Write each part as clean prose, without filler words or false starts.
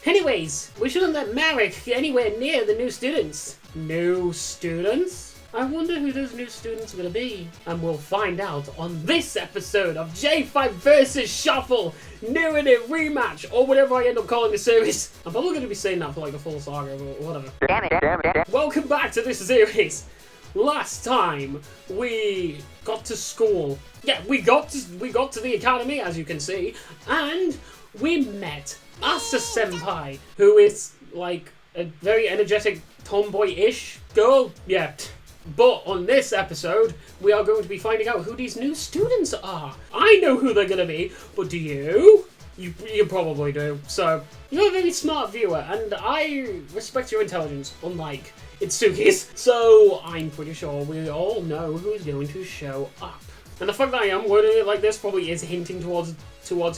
Anyways, we shouldn't let Marek get anywhere near the new students. New students? I wonder who those new students are going to be. And we'll find out on this episode of J5 vs Shuffle, Nerine Rematch, or whatever I end up calling the series. I'm probably going to be saying that for like the full saga, but whatever. Damn it. Welcome back to this series. Last time, we got to school. Yeah, we got to the academy, as you can see, and we met Asa Senpai, who is like a very energetic tomboy-ish girl. Yeah. But on this episode, we are going to be finding out who these new students are. I know who they're going to be, but do you? You probably do. So, you're a very smart viewer, and I respect your intelligence, unlike Itsuki's. So, I'm pretty sure we all know who's going to show up. And the fact that I am wording it like this probably is hinting towards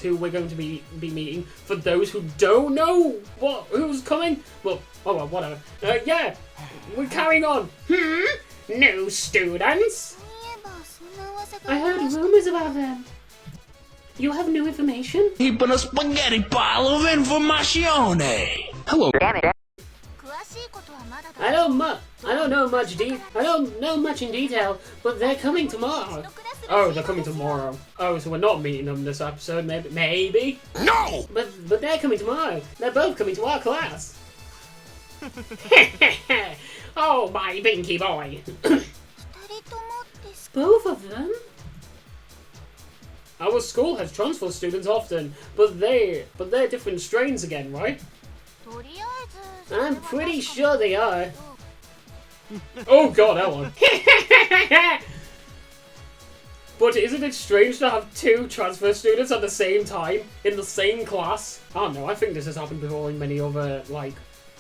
who we're going to be meeting. For those who don't know who's coming, well, oh well, whatever. Yeah, we're carrying on. New students? I heard rumors about them. You have new information? Keeping a spaghetti pile of information. Hello. I don't know much in detail, but they're coming tomorrow. Oh, they're coming tomorrow. Oh, so we're not meeting them this episode, maybe? No! But they're coming tomorrow. They're both coming to our class. Oh, my binky boy. Both of them? Our school has transfer students often, but they're different strains again, right? I'm pretty sure they are. Oh god, Ellen. But isn't it strange to have two transfer students at the same time, in the same class? I don't know, I think this has happened before in many other, like,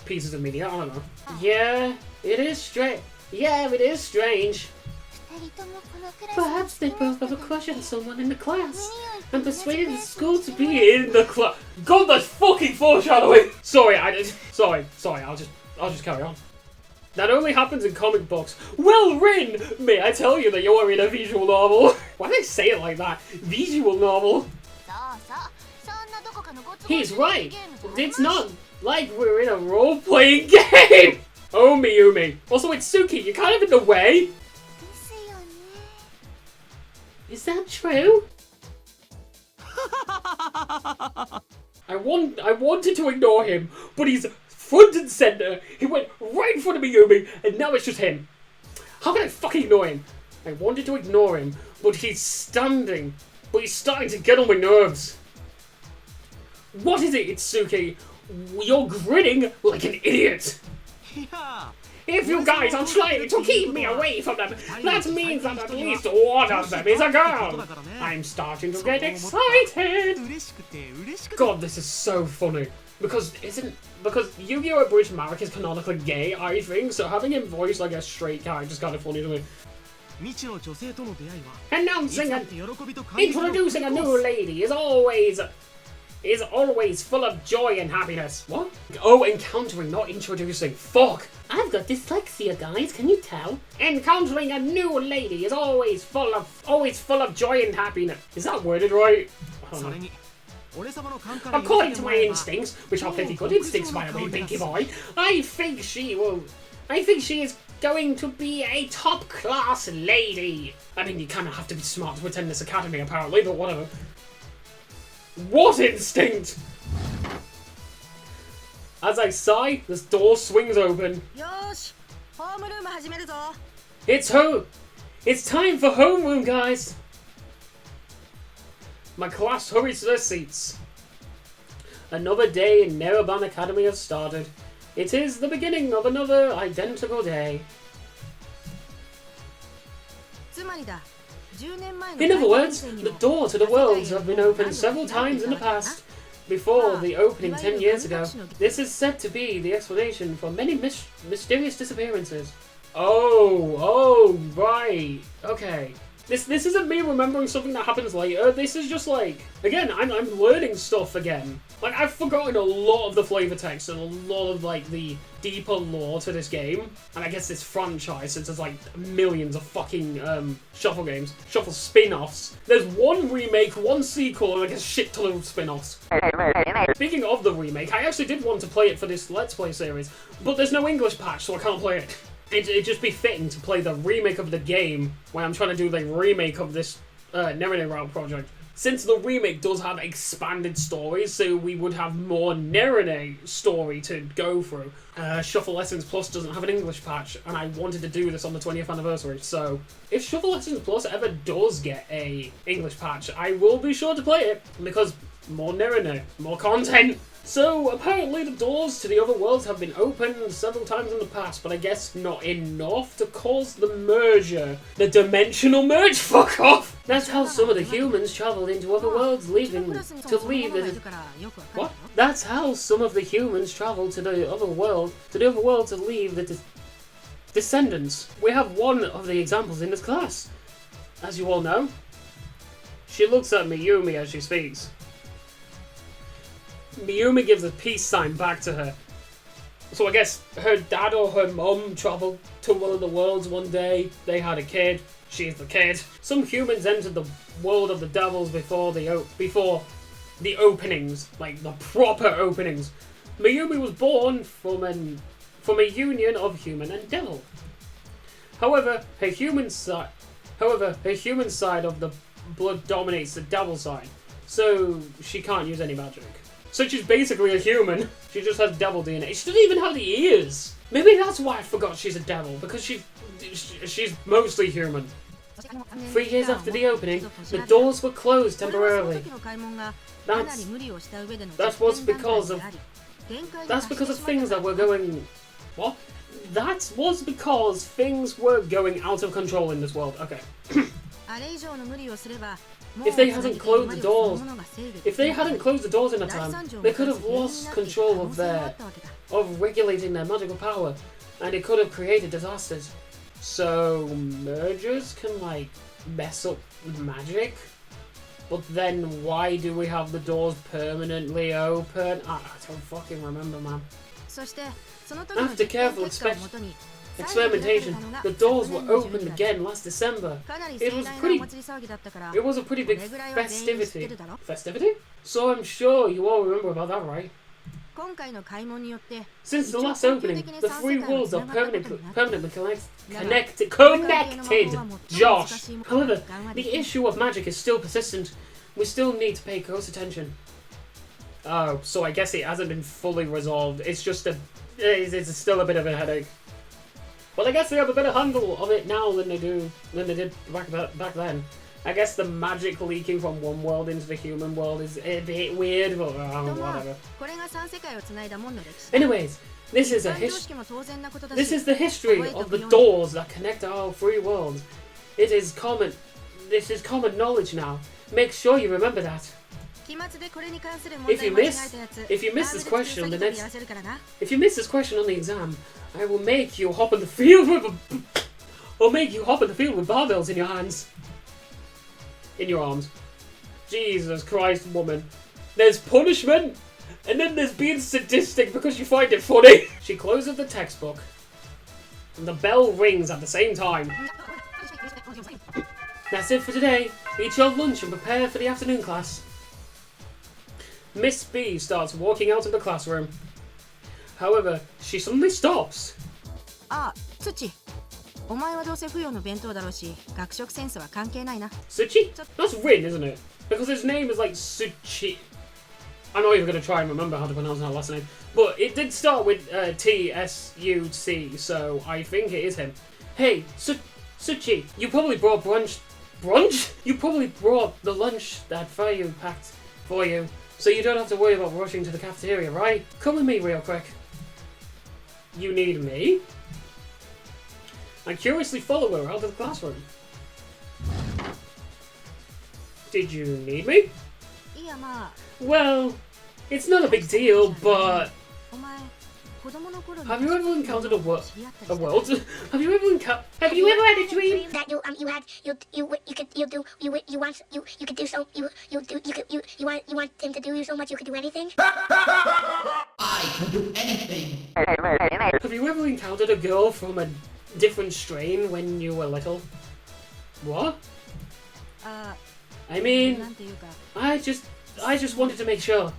pieces of media, I don't know. Yeah, it is strange. Yeah, it is strange. Perhaps they both have a crush on someone in the class and persuaded the school to be in the class. God, that's fucking foreshadowing! Sorry, I'll just carry on. That only happens in comic books. Well, Rin, may I tell you that you're in a visual novel? Why do they say it like that? Visual novel? He's right. It's not like we're in a role-playing game! Oh, Miyumi. Also, it's Suki. You're kind of in the way. Is that true? I wanted to ignore him, but he's front and center. He went right in front of Miyumi, and now it's just him. How can I fucking ignore him? I wanted to ignore him, but he's standing. But he's starting to get on my nerves. What is it, Itsuki? You're grinning like an idiot. If you guys are trying to keep me away from them, that means that at least one of them is a girl. I'm starting to get excited. God, this is so funny. Because Yu-Gi-Oh! Abridged Marek is canonically gay, I think, so having him voice like a straight guy is just kind of funny to me. Introducing a new lady is always full of joy and happiness. What? Oh, encountering, not introducing. Fuck. I've got dyslexia, guys. Can you tell? Encountering a new lady is always full of joy and happiness. Is that worded right? I don't know. According to my instincts, which are pretty good instincts, by the way, Pinky Boy, I think she is going to be a top-class lady. I mean, you kind of have to be smart to attend this academy, apparently, but whatever. What instinct? As I sigh, this door swings open. It's home! It's time for homeroom, guys! My class hurries to their seats. Another day in Nerine Academy has started. It is the beginning of another identical day. In other words, the door to the worlds have been opened several times in the past. Before the opening 10 years ago, this is said to be the explanation for many mysterious disappearances. Oh, right. Okay. This isn't me remembering something that happens later. This is just like, again, I'm learning stuff again. Like, I've forgotten a lot of the flavor text and a lot of, like, the deeper lore to this game. And I guess this franchise, since there's, like, millions of fucking, Shuffle games. Shuffle spin-offs. There's one remake, one sequel, and I guess shit ton of spin-offs. Speaking of the remake, I actually did want to play it for this Let's Play series, but there's no English patch, so I can't play it. It'd just be fitting to play the remake of the game when I'm trying to do the remake of this Nerine route project. Since the remake does have expanded stories, so we would have more Nerine story to go through. Shuffle Lessons Plus doesn't have an English patch, and I wanted to do this on the 20th anniversary, so if Shuffle Lessons Plus ever does get a English patch, I will be sure to play it, because more Nerine, more content. So, apparently the doors to the other worlds have been opened several times in the past, but I guess not enough to cause the merger. The dimensional merge? Fuck off! That's how some of the humans traveled into other worlds, leaving to leave the... What? That's how some of the humans traveled to the other world to leave the descendants. We have one of the examples in this class. As you all know, she looks at Miyumi as she speaks. Miyumi gives a peace sign back to her. So I guess her dad or her mum travelled to one of the worlds one day. They had a kid. She's the kid. Some humans entered the world of the devils before the openings, like the proper openings. Miyumi was born from a union of human and devil. However, her human side of the blood dominates the devil side, so she can't use any magic. So she's basically a human. She just has devil DNA. She doesn't even have the ears. Maybe that's why I forgot she's a devil, because she's mostly human. 3 years after the opening, the doors were closed temporarily. That's because of things that were going... What? That was because things were going out of control in this world. Okay. If they hadn't closed the doors in a time, they could have lost control of regulating their magical power, and it could have created disasters. So mergers can like mess up magic, but then why do we have the doors permanently open? I don't fucking remember, man. After careful experimentation, the doors were opened again last December. It was a pretty big festivity. Festivity? So I'm sure you all remember about that, right? Since the last opening, the 3 worlds are permanently connected. Josh! However, the issue of magic is still persistent. We still need to pay close attention. Oh, so I guess it hasn't been fully resolved. It's just it's still a bit of a headache. But I guess they have a better handle of it now than they did back then. I guess the magic leaking from one world into the human world is a bit weird, but whatever. Anyways, this is the history of the doors that connect our 3 worlds. This is common knowledge now. Make sure you remember that. If you miss this question on the exam, I will make you hop on the field with barbells in your hands. In your arms. Jesus Christ, woman. There's punishment, and then there's being sadistic because you find it funny. She closes the textbook, and the bell rings at the same time. That's it for today. Eat your lunch and prepare for the afternoon class. Miss B starts walking out of the classroom. However, she suddenly stops. Tsuchi? That's Rin, isn't it? Because his name is like Tsuchi. I'm not even going to try and remember how to pronounce her last name. But it did start with T-S-U-C, so I think it is him. Hey, Tsuchi, you probably brought brunch? You probably brought the lunch that Fayu packed for you, so you don't have to worry about rushing to the cafeteria, right? Come with me real quick. You need me? I curiously follow her out of the classroom. Did you need me? Well, it's not a big deal, but... Have you ever encountered a world? Have you ever had a dream that you could do so you want him to do you so much you could do anything? I can do anything. Have you ever encountered a girl from a different strain when you were little? What? I mean, I just wanted to make sure.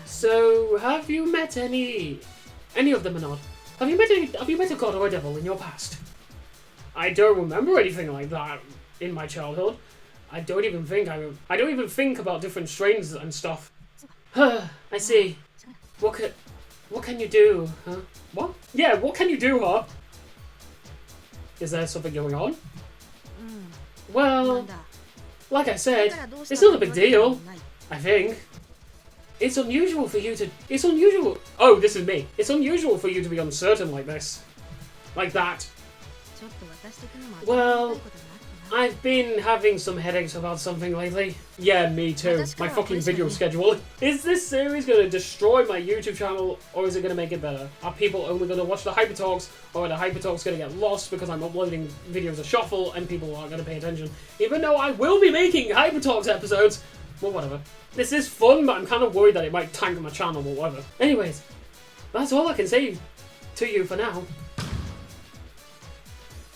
So, have you met any of them or not? Have you met a god or a devil in your past? I don't remember anything like that in my childhood. I don't even think about different strains and stuff. I see. What can you do, huh? What? Yeah, what can you do, huh? Is there something going on? Well, like I said, it's not a big deal, I think. It's unusual for you to... It's unusual... Oh, this is me. It's unusual for you to be uncertain like this. Like that. Well, I've been having some headaches about something lately. Yeah, me too. My fucking video schedule. Is this series going to destroy my YouTube channel, or is it going to make it better? Are people only going to watch the Hypertalks, or are the Hypertalks going to get lost because I'm uploading videos of shuffle and people aren't going to pay attention? Even though I will be making Hypertalks episodes. Well, whatever. This is fun, but I'm kind of worried that it might tank my channel or whatever. Anyways, that's all I can say to you for now.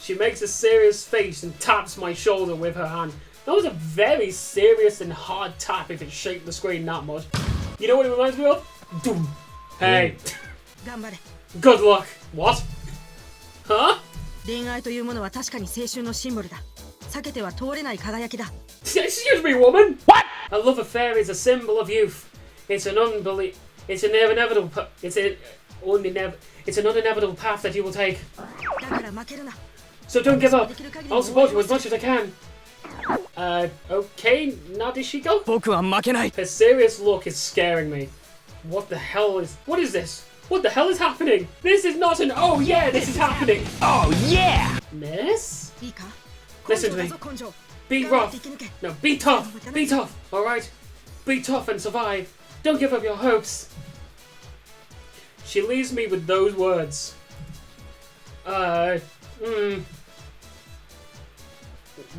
She makes a serious face and taps my shoulder with her hand. That was a very serious and hard tap if it shaked the screen that much. You know what it reminds me of? Doom. Hey. Good luck. What? Huh? Excuse me, woman. What? A love affair is a symbol of youth. It's an inevitable path that you will take. So don't give up. I'll support you as much as I can. Okay, Nadeshiko? Her serious look is scaring me. What the hell is... What is this? What the hell is happening? This is not an... Oh yeah, this is happening. Oh yeah! Miss? Listen to me. Be rough. No, be tough. Be tough, alright? Be tough and survive. Don't give up your hopes. She leaves me with those words.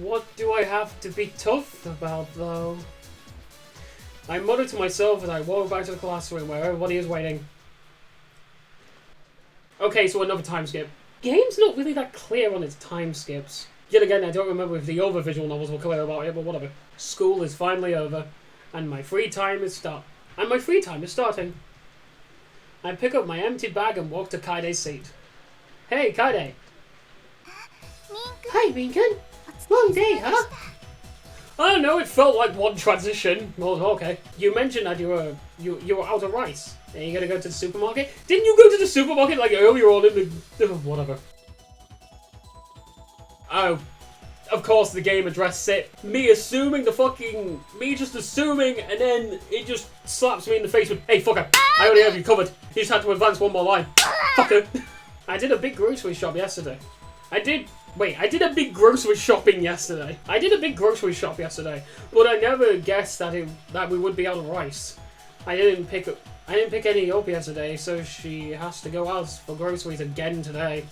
What do I have to be tough about, though? I mutter to myself as I walk back to the classroom where everybody is waiting. Okay, so another time skip. Game's not really that clear on its time skips. Yet again, I don't remember if the other visual novels were clear about it, but whatever. School is finally over, and my free time is starting. I pick up my empty bag and walk to Kaide's seat. Hey, Kaide. Hi, Minkan. Long day, huh? I don't know, it felt like one transition. Well, okay. You mentioned that you were out of rice. Are you gonna go to the supermarket? Didn't you go to the supermarket like earlier on in the... whatever. Oh. Of course the game addressed it. Me just assuming, and then it just slaps me in the face with, hey fucker, I already have you covered. You just had to advance one more line. Fucker. I did a big grocery shop yesterday. I did a big grocery shopping yesterday. I did a big grocery shop yesterday, but I never guessed that we would be out of rice. I didn't pick any up yesterday, so she has to go out for groceries again today.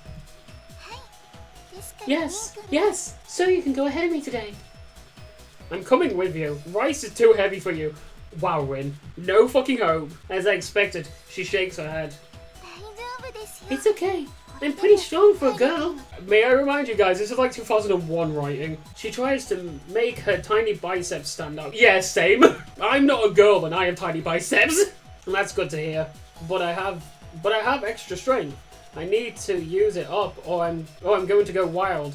Yes, so you can go ahead of me today. I'm coming with you. Rice is too heavy for you. Wow, Rin. No fucking hope. As I expected, she shakes her head. It's okay. I'm pretty strong for a girl. May I remind you guys, this is like 2001 writing. She tries to make her tiny biceps stand out. Yeah, same. I'm not a girl and I have tiny biceps. And that's good to hear. But I have extra strength. I need to use it up or I'm going to go wild.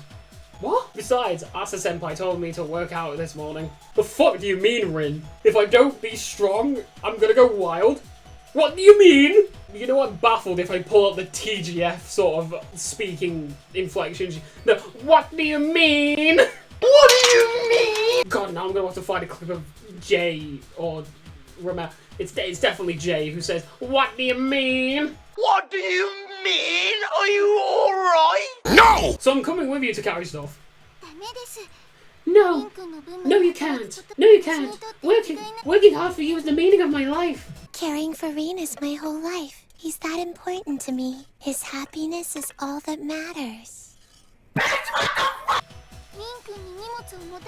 What? Besides, Asa-senpai told me to work out this morning. The fuck do you mean, Rin? If I don't be strong, I'm gonna go wild? What do you mean? You know, I'm baffled if I pull up the TGF sort of speaking inflections. No, what do you mean? What do you mean? God, now I'm gonna have to find a clip of Jay or Rematch. It's definitely Jay who says, what do you mean? What do you mean? Are you alright? No! So I'm coming with you to carry stuff. No, you can't. No, you can't. Working hard for you is the meaning of my life. caring for Renus my whole life. He's that important to me. His happiness is all that matters.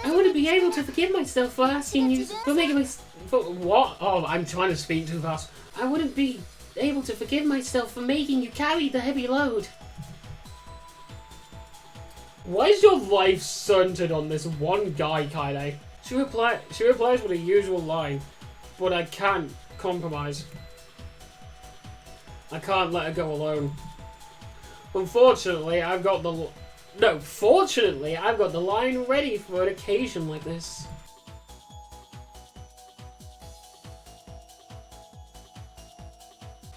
I wouldn't be able to forgive myself for asking you, for making me... For what? Oh, I'm trying to speak too fast. I wouldn't be able to forgive myself for making you carry the heavy load. Why is your life centered on this one guy, Kaide? She replies with a usual line, but I can't compromise. I can't let her go alone. Unfortunately, I've got the... No, fortunately, I've got the line ready for an occasion like this.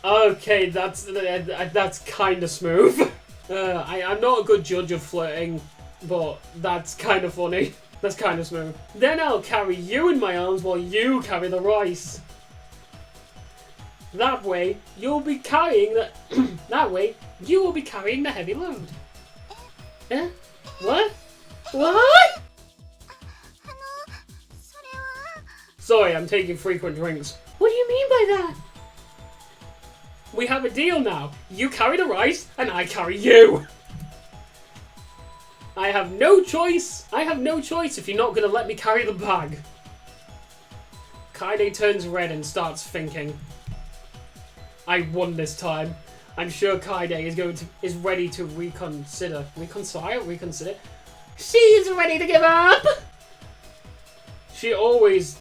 Okay, that's kind of smooth. I'm not a good judge of flirting, but that's kind of funny. That's kind of smooth. Then I'll carry you in my arms while you carry the rice. That way, you'll be carrying the... that way, you will be carrying the heavy load. Eh? What? What? Sorry, I'm taking frequent drinks. What do you mean by that? We have a deal now. You carry the rice, and I carry you. I have no choice. I have no choice if you're not going to let me carry the bag. Kaide turns red and starts thinking. I won this time. I'm sure Kaide is ready to reconsider. Reconsider? She's ready to give up! She's always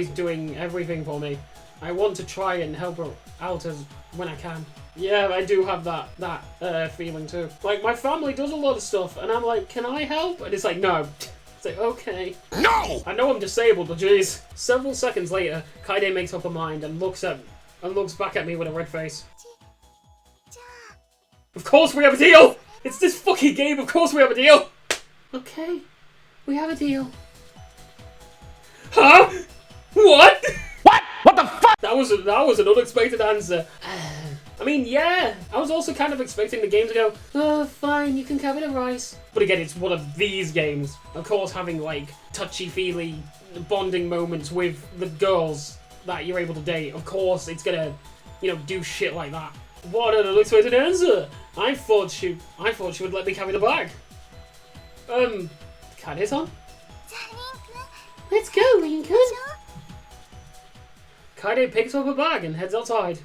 doing everything for me. I want to try and help her out when I can. Yeah, I do have that feeling too. Like, my family does a lot of stuff, and I'm like, can I help? And it's like, no. It's like, okay. No! I know I'm disabled, but jeez. Several seconds later, Kaide makes up her mind and looks back at me with a red face. Of course we have a deal! It's this fucking game, of course we have a deal! Okay, we have a deal. Huh? What? What? What the fuck? That was an unexpected answer. I mean, yeah, I was also kind of expecting the game to go, oh, fine, you can carry the rice. But again, it's one of these games. Of course, having, like, touchy-feely bonding moments with the girls that you're able to date, of course, it's gonna, you know, do shit like that. What an unexpected answer! I thought she would let me carry the bag. Kaide's on? Let's go, Rin-kun! Kaide picks up her bag and heads outside.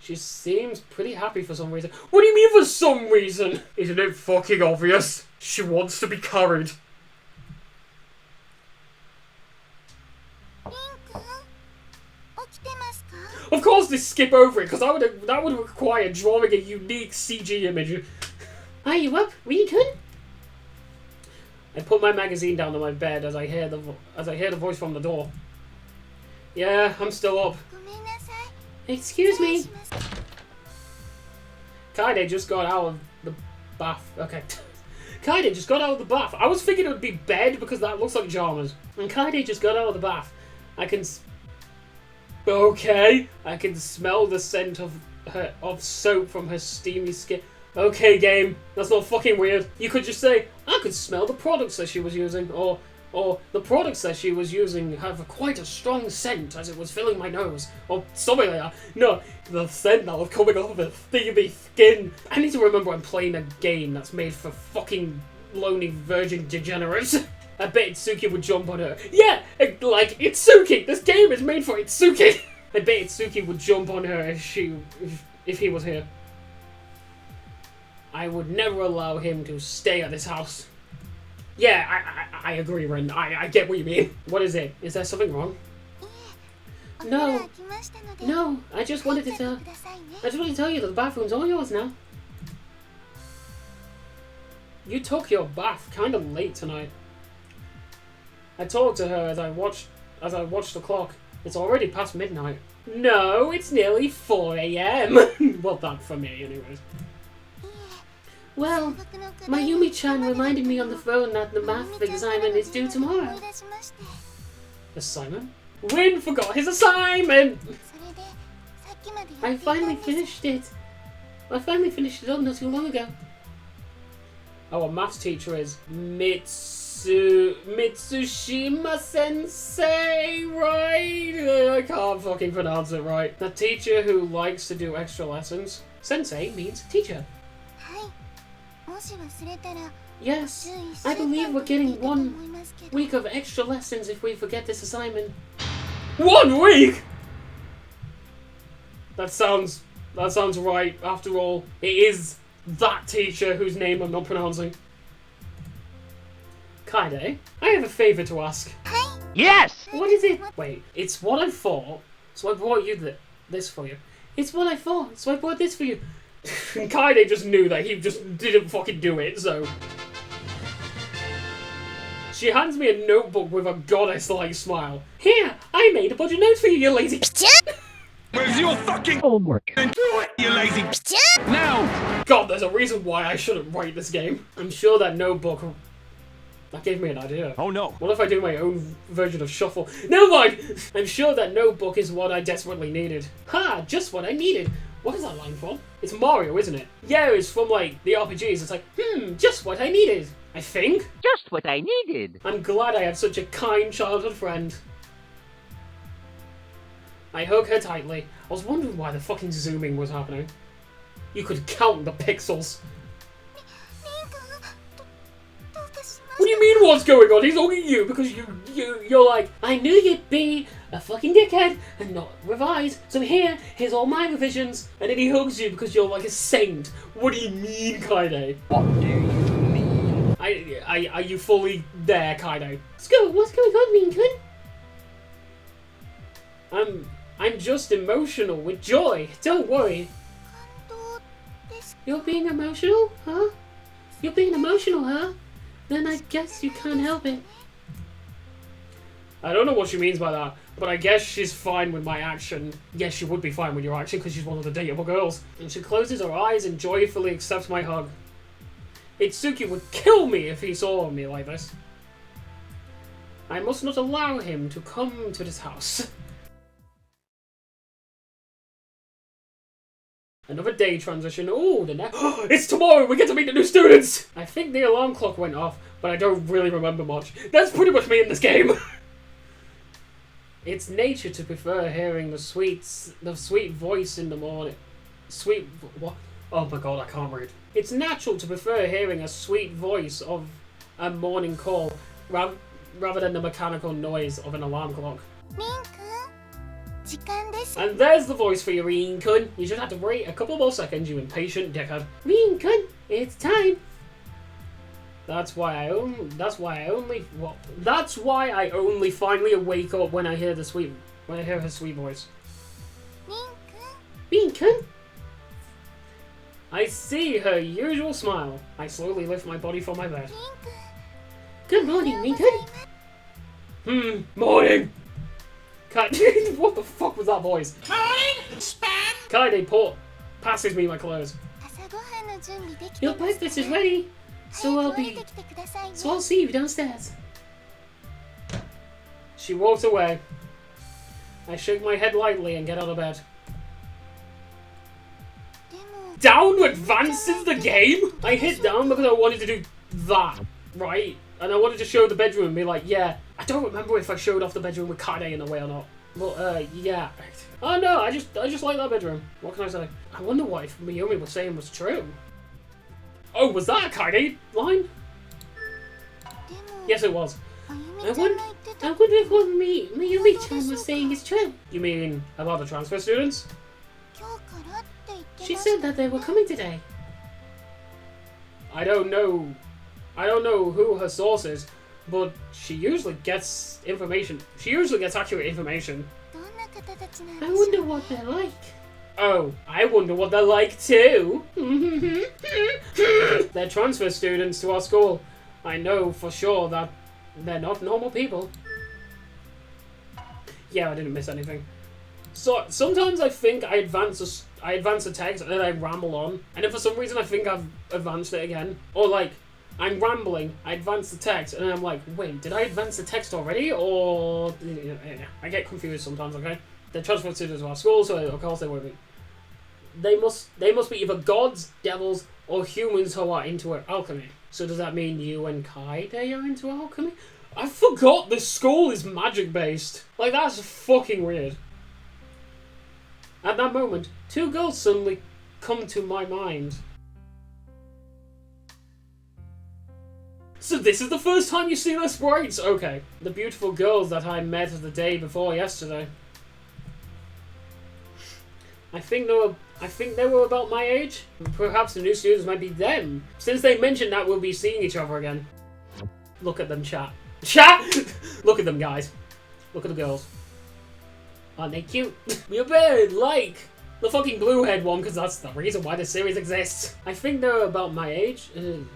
She seems pretty happy for some reason. What do you mean for some reason? Isn't it fucking obvious? She wants to be carried. Of course they skip over it, because that would require drawing a unique CG image. Are you up, Rin-kun? I put my magazine down on my bed as I hear the voice from the door. Yeah, I'm still up. Excuse me. Kaide just got out of the bath. Okay. Kaide just got out of the bath. I was thinking it would be bed because that looks like pajamas. And Kaide just got out of the bath. Okay. I can smell the scent of soap from her steamy skin. Okay, game. That's not fucking weird. You could just say, I could smell the products that she was using, or the products that she was using have quite a strong scent as it was filling my nose, or something like that. No, the scent that was coming off of her steamy skin. I need to remember I'm playing a game that's made for fucking lonely virgin degenerates. I bet Itsuki would jump on her. Yeah, like, Itsuki! This game is made for Itsuki! I bet Itsuki would jump on her if he was here. I would never allow him to stay at this house. Yeah, I agree, Ren. I get what you mean. What is it? Is there something wrong? No. No, I just wanted to tell you that the bathroom's all yours now. You took your bath kind of late tonight. I talked to her as I watched the clock. It's already past midnight. No, it's nearly 4 AM. Well, that for me, anyways. Well, Mayumi-chan reminded me on the phone that the math assignment is due tomorrow. Assignment? Win forgot his assignment! I finally finished it. I finally finished it up not too long ago. Our maths teacher is Mitsushima Sensei, right? I can't fucking pronounce it right. The teacher who likes to do extra lessons. Sensei means teacher. Yes, I believe we're getting 1 week of extra lessons if we forget this assignment. 1 week?! That sounds right. After all, it is that teacher whose name I'm not pronouncing. Kaide, I have a favor to ask. Yes! What is it? Wait, it's what I thought, so I brought you this for you. It's what I thought, so I brought this for you. Kaide just knew that he just didn't fucking do it, so... She hands me a notebook with a goddess-like smile. Here, I made a bunch of notes for you, you lazy... Where's your fucking homework? And do it, you lazy... Now! God, there's a reason why I shouldn't write this game. I'm sure that notebook... That gave me an idea. Oh no. What if I do my own version of Shuffle? Never mind! I'm sure that notebook is what I desperately needed. Ha! Just what I needed. What is that line from? It's Mario, isn't it? Yeah, it's from, like, the RPGs. It's like, just what I needed. I think. Just what I needed. I'm glad I had such a kind childhood friend. I hug her tightly. I was wondering why the fucking zooming was happening. You could count the pixels. What do you mean what's going on? He's hugging you because you're like, I knew you'd be a fucking dickhead and not revise. So here's all my revisions. And then he hugs you because you're like a saint. What do you mean, Kaide? What do you mean? Are you fully there, Kaide? What's going on, Rinkun? I'm just emotional with joy. Don't worry. You're being emotional, huh? You're being emotional, huh? Then I guess you can't help it. I don't know what she means by that, but I guess she's fine with my action. Yes, she would be fine with your action because she's one of the dateable girls. And she closes her eyes and joyfully accepts my hug. Itsuki would kill me if he saw me like this. I must not allow him to come to this house. Another day transition. Oh, it's tomorrow! We get to meet the new students! I think the alarm clock went off, but I don't really remember much. That's pretty much me in this game! It's nature to prefer hearing the sweet voice in the morning. What? Oh my god, I can't read. It's natural to prefer hearing a sweet voice of a morning call rather than the mechanical noise of an alarm clock. And there's the voice for you, Rinkun. You just have to wait a couple more seconds, you impatient dickhead. Rinkun, it's time. That's why I only finally wake up when I hear her sweet voice. Rinkun. I see her usual smile. I slowly lift my body from my bed. Good morning, Rinkun. Morning. What the fuck was that voice? Morning, Span! Kaide passes me my clothes. Your breakfast is ready, so I'll see you downstairs. She walks away. I shake my head lightly and get out of bed. Down advances the game? I hit down because I wanted to do that, right? And I wanted to show the bedroom and be like, yeah. I don't remember if I showed off the bedroom with Kaide in the way or not. But, yeah. Oh no, I just like that bedroom. What can I say? I wonder what if Mayumi was saying was true. Oh, was that a Kaide line? Yes, it was. I wonder if what Mayumi-chan was saying is true. You mean about the transfer students? She said that they were coming today. I don't know who her source is, but she usually gets information. She usually gets accurate information. I wonder what they're like. Oh, I wonder what they're like too. They're transfer students to our school. I know for sure that they're not normal people. Yeah, I didn't miss anything. So sometimes I think I advance a text and then I ramble on, and if for some reason I think I've advanced it again, or like I'm rambling, I advance the text, and then I'm like, wait, did I advance the text already, or I get confused sometimes. Okay, they're transfer students to our school, so of course they will be. They must be either gods, devils, or humans who are into alchemy. So does that mean you and Kaide are into alchemy? I forgot this school is magic based. Like, that's fucking weird. At that moment, two girls suddenly come to my mind. So this is the first time you see their sprites? Okay. The beautiful girls that I met the day before yesterday. I think they were about my age. Perhaps the new students might be them. Since they mentioned that we'll be seeing each other again. Look at them, chat. Chat! Look at them, guys. Look at the girls. Aren't they cute? You better like the fucking blue-head one, because that's the reason why this series exists. I think they're about my age.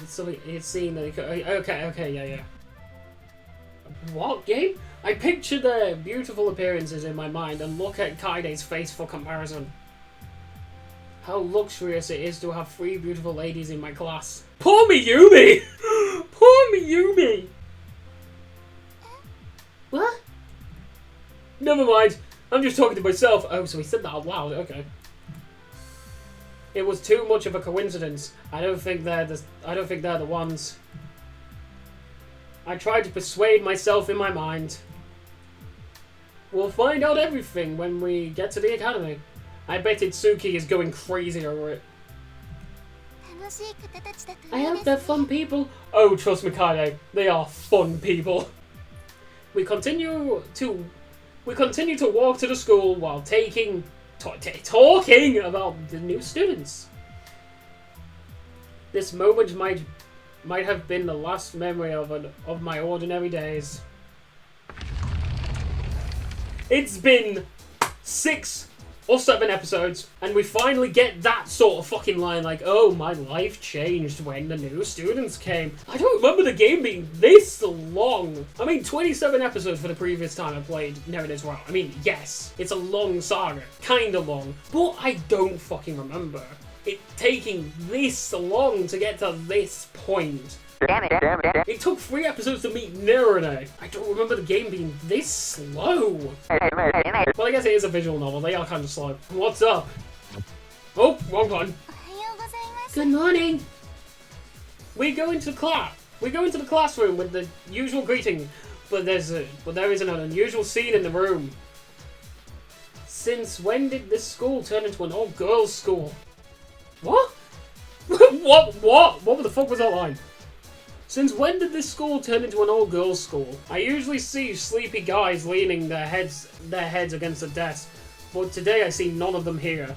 So it's seen that okay, yeah. What game? I picture their beautiful appearances in my mind and look at Kaide's face for comparison. How luxurious it is to have 3 beautiful ladies in my class. Poor Miyumi! Poor Miyumi! What? Never mind. I'm just talking to myself. Oh, so he said that out loud. Okay. It was too much of a coincidence. I don't think they're the ones. I tried to persuade myself in my mind. We'll find out everything when we get to the academy. I bet Itsuki is going crazy over it. I hope they're fun people. Oh, trust me, Kaide, they are fun people. We continue to walk to the school while talking about the new students. This moment might have been the last memory of my ordinary days. It's been 6 or 7 episodes, and we finally get that sort of fucking line like, oh, my life changed when the new students came. I don't remember the game being this long. I mean, 27 episodes for the previous time I played Nerine as well. I mean, yes, it's a long saga, kinda long, but I don't fucking remember it taking this long to get to this point. It took 3 episodes to meet Nerine. I don't remember the game being this slow. Well, I guess it is a visual novel. They are kind of slow. What's up? Oh, wrong one. Good morning. We go into class. We go into the classroom with the usual greeting, but there is an unusual scene in the room. Since when did this school turn into an all-girls school? What? What the fuck was that line? Since when did this school turn into an all-girls school? I usually see sleepy guys leaning their heads against the desk, but today I see none of them here.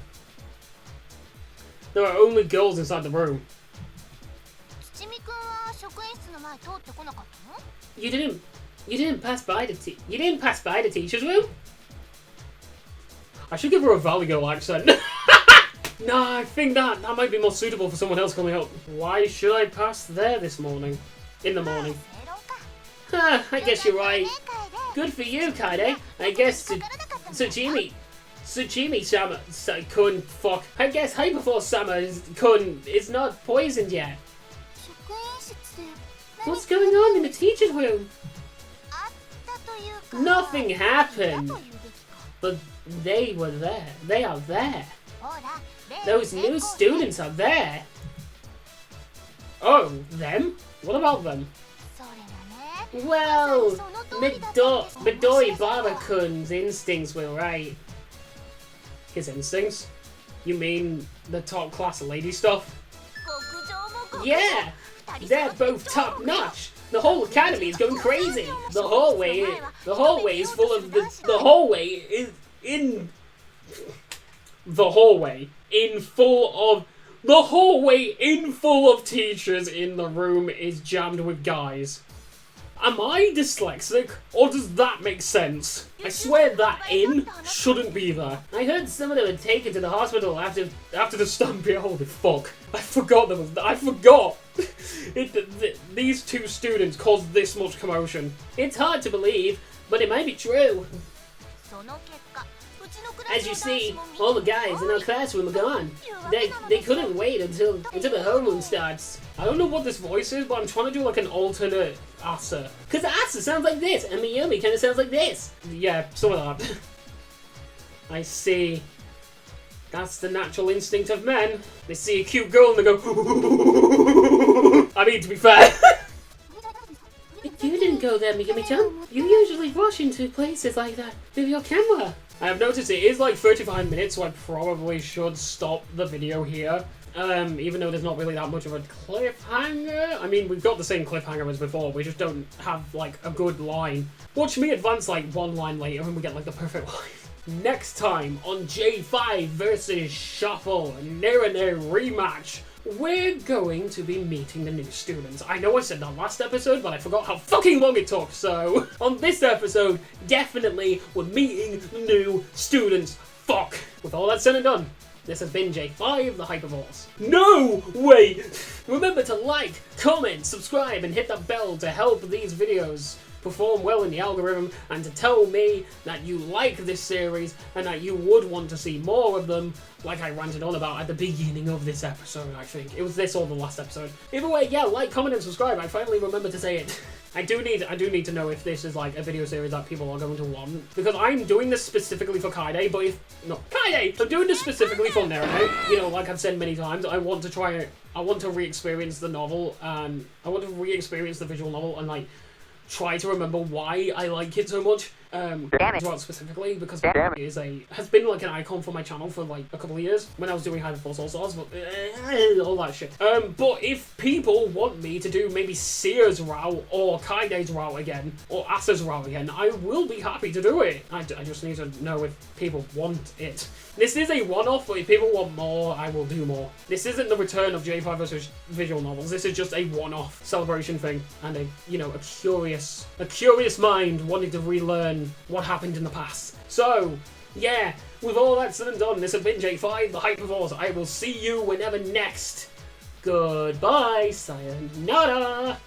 There are only girls inside the room. You didn't pass by the teacher's room? I should give her a Valley Girl accent. Nah, I think that might be more suitable for someone else coming up. Why should I pass there this morning? In the morning. I guess you're right. Good for you, Kaide. I guess Tsuchimi-sama couldn't fuck. I guess Hyperforce-sama is not poisoned yet. What's going on in the teacher's room? Nothing happened. But they were there. They are there. Those new students are there. Oh, them? What about them? Well, Midori Baba-kun's instincts were right. His instincts? You mean the top class lady stuff? Yeah! They're both top notch! The whole academy is going crazy! The hallway is full of the hallway in full of teachers in the room is jammed with guys. Am I dyslexic, or does that make sense? I swear that in shouldn't be there. I heard some of them were taken to the hospital after the stampede. Holy fuck. I forgot these 2 students caused this much commotion. It's hard to believe, but it might be true. As you see, all the guys in our classroom are gone. They couldn't wait until the homeroom starts. I don't know what this voice is, but I'm trying to do like an alternate Asa. Because Asa sounds like this, and Miyumi kind of sounds like this. Yeah, some of that. I see. That's the natural instinct of men. They see a cute girl and they go, I mean, to be fair. You didn't go there, Miyumi-chan. You usually rush into places like that with your camera. I have noticed it is like 35 minutes, so I probably should stop the video here. Even though there's not really that much of a cliffhanger. I mean, we've got the same cliffhanger as before, we just don't have, like, a good line. Watch me advance, like, one line later and we get, like, the perfect line. Next time on J5 versus Shuffle Nerine Rematch, we're going to be meeting the new students. I know I said that last episode, but I forgot how fucking long it took, so on this episode, definitely we're meeting the new students. Fuck! With all that said and done, this has been J5, the Hyperforce. No! Wait! Remember to like, comment, subscribe, and hit that bell to help these videos perform well in the algorithm, and to tell me that you like this series and that you would want to see more of them, like I ranted on about at the beginning of this episode, I think. It was this or the last episode. Either way, yeah, like, comment, and subscribe. I finally remembered to say it. I do need to know if this is like a video series that people are going to want, because I'm doing this specifically for Kaide, but if Kaide, I'm doing this specifically for Nerine. You know, like I've said many times, I want to re-experience the novel, and I want to re-experience the visual novel, and like try to remember why I like it so much. Well, specifically because has been like an icon for my channel for like a couple of years when I was doing Hyperforce All Stars, but all that shit. But if people want me to do maybe Seer's route or Kaide's route again or Asa's route again, I will be happy to do it. I just need to know if people want it. This is a one-off, but if people want more, I will do more. This isn't the return of J5 versus visual novels. This is just a one-off celebration thing, and a curious mind wanting to relearn what happened in the past. So, yeah, with all that said and done, this has been J5, the Hyperforce. I will see you whenever next. Goodbye, sayonara.